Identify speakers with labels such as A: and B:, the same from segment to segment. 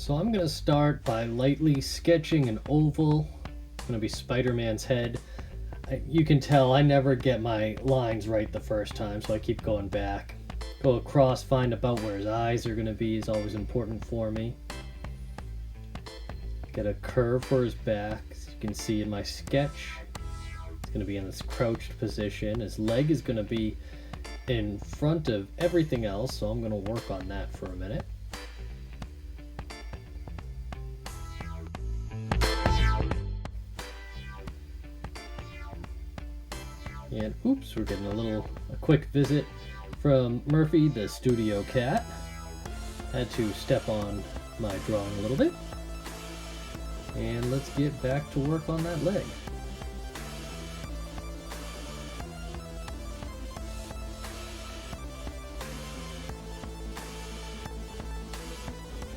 A: So I'm going to start by lightly sketching an oval. It's going to be Spider-Man's head. You can tell I never get my lines right the first time, so I keep going back. Go across, find about where his eyes are going to be is always important for me. Get a curve for his back, as you can see in my sketch. It's going to be in this crouched position. His leg is going to be in front of everything else, so I'm going to work on that for a minute. And oops, we're getting a quick visit from Murphy, the studio cat. Had to step on my drawing a little bit. And let's get back to work on that leg.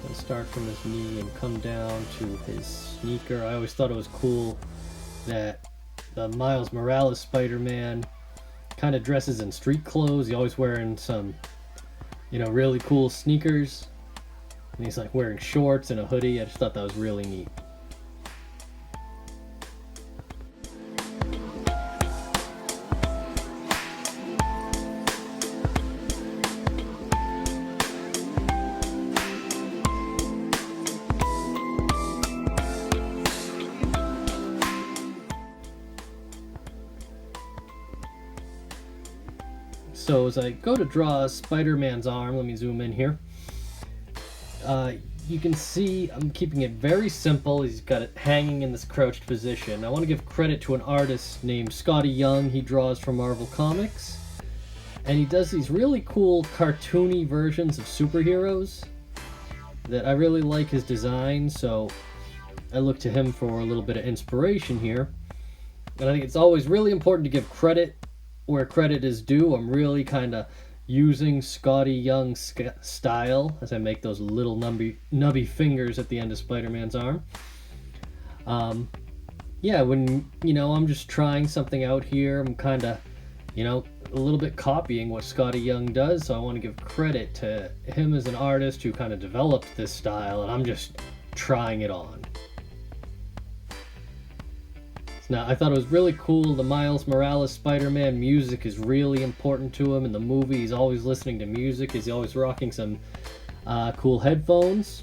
A: Let's start from his knee and come down to his sneaker. I always thought it was cool that the Miles Morales Spider-Man kind of dresses in street clothes. He's always wearing some, really cool sneakers. And he's like wearing shorts and a hoodie. I just thought that was really neat. So as I go to draw Spider-Man's arm, let me zoom in here. You can see I'm keeping it very simple. He's got it hanging in this crouched position. I want to give credit to an artist named Scotty Young. He draws for Marvel Comics. And he does these really cool cartoony versions of superheroes that I really like his design, so I look to him for a little bit of inspiration here. And I think it's always really important to give credit where credit is due. I'm really kind of using Scotty Young's style as I make those little nubby fingers at the end of Spider-Man's arm. When I'm just trying something out here, I'm kind of a little bit copying what Scotty Young does, so I want to give credit to him as an artist who kind of developed this style, and I'm just trying it on. Now, I thought it was really cool. The Miles Morales Spider-Man music is really important to him. In the movie, he's always listening to music. He's always rocking some cool headphones.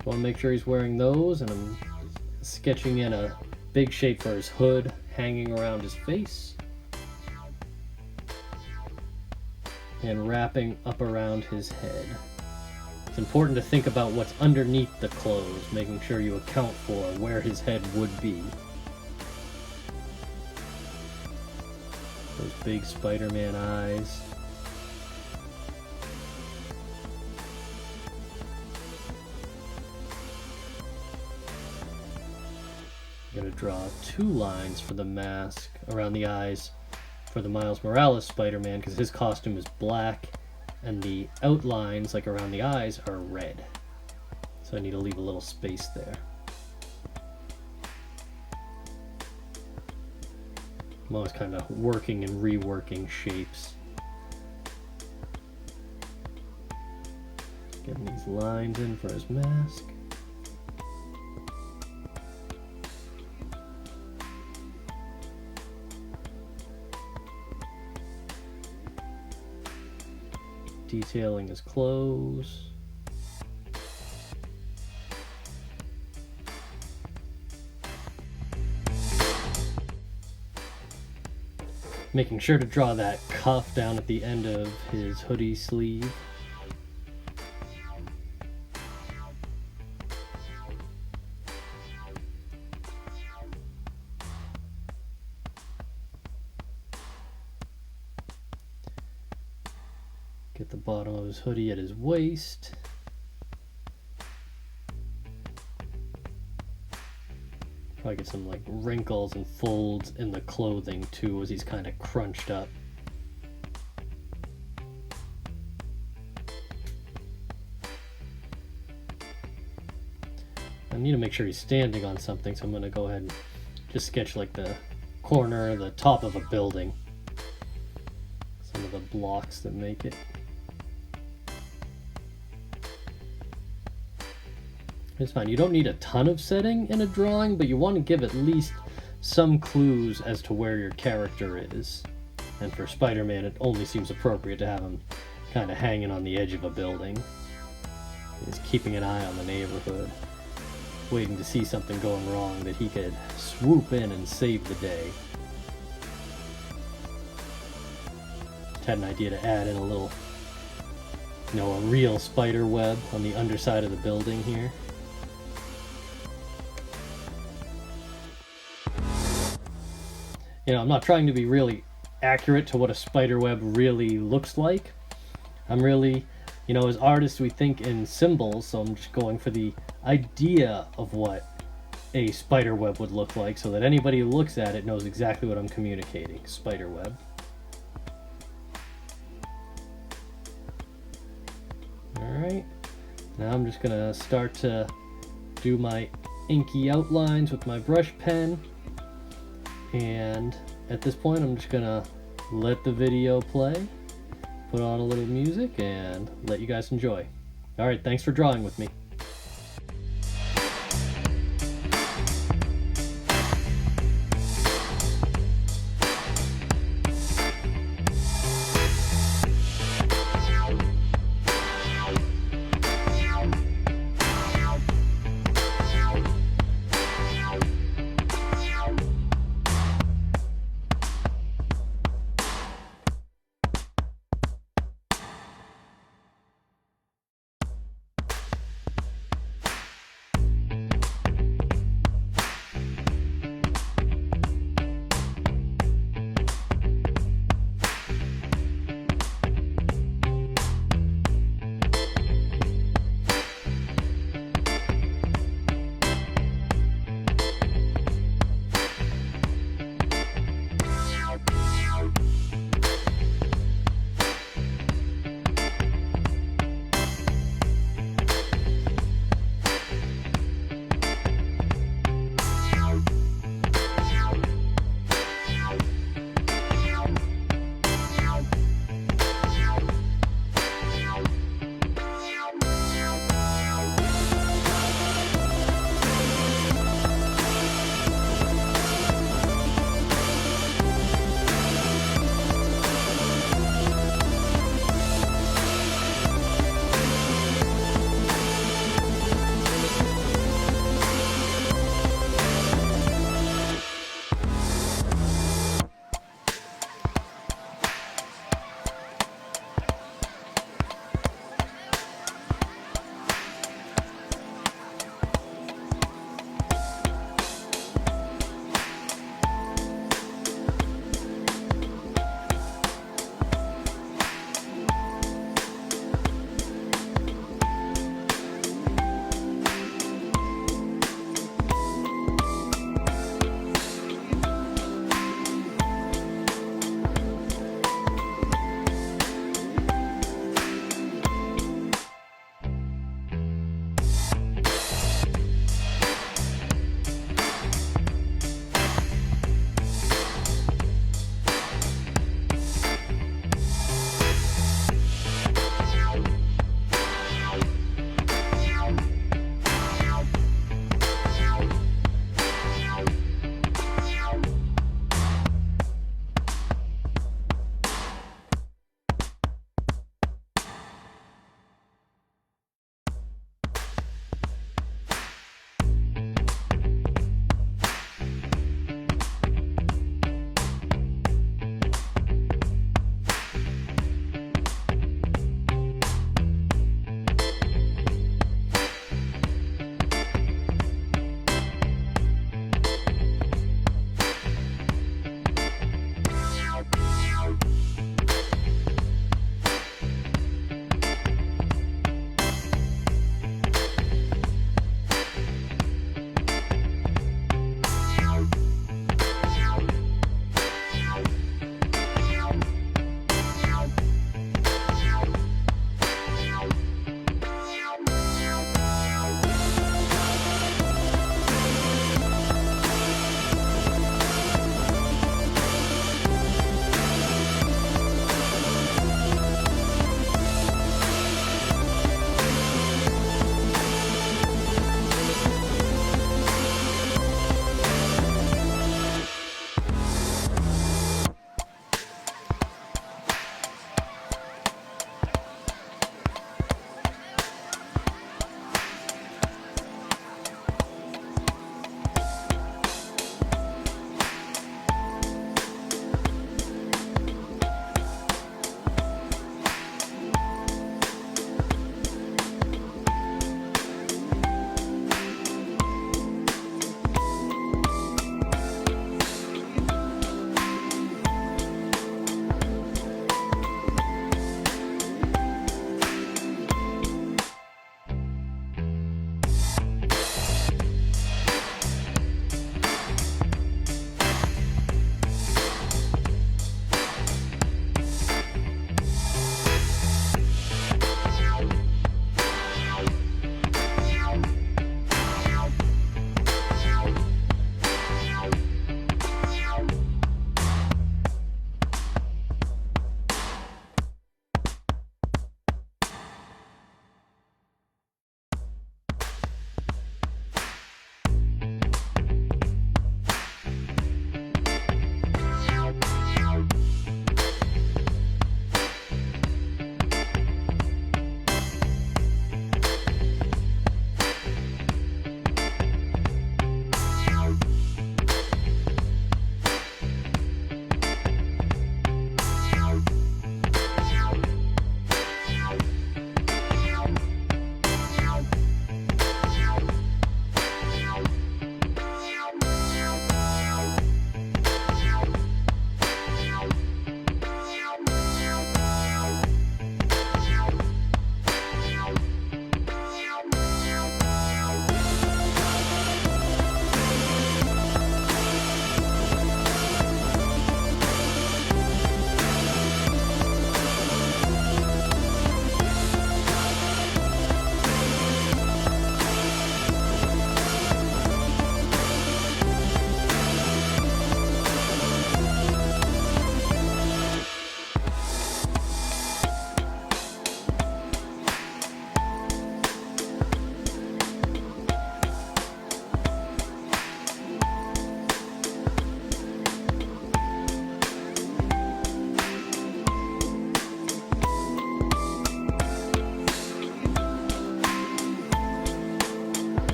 A: I want to make sure he's wearing those, and I'm sketching in a big shape for his hood hanging around his face. And wrapping up around his head. It's important to think about what's underneath the clothes, making sure you account for where his head would be. Those big Spider-Man eyes. I'm going to draw 2 lines for the mask around the eyes for the Miles Morales Spider-Man, because his costume is black and the outlines, like around the eyes, are red. So I need to leave a little space there. I'm always kind of working and reworking shapes. Getting these lines in for his mask. Detailing his clothes. Making sure to draw that cuff down at the end of his hoodie sleeve. Get the bottom of his hoodie at his waist. Probably get some wrinkles and folds in the clothing too, as he's kind of crunched up. I need to make sure he's standing on something, so I'm going to go ahead and just sketch the corner, the top of a building. Some of the blocks that make it. It's fine. You don't need a ton of setting in a drawing, but you want to give at least some clues as to where your character is. And for Spider-Man, it only seems appropriate to have him kind of hanging on the edge of a building. He's keeping an eye on the neighborhood, waiting to see something going wrong that he could swoop in and save the day. Had an idea to add in a little, a real spider web on the underside of the building here. I'm not trying to be really accurate to what a spider web really looks like. I'm really, as artists we think in symbols, so I'm just going for the idea of what a spider web would look like so that anybody who looks at it knows exactly what I'm communicating. Spider web. Alright, now I'm just gonna start to do my inky outlines with my brush pen, and at this point I'm just gonna let the video play, put on a little music, and let you guys enjoy. Alright, thanks for drawing with me.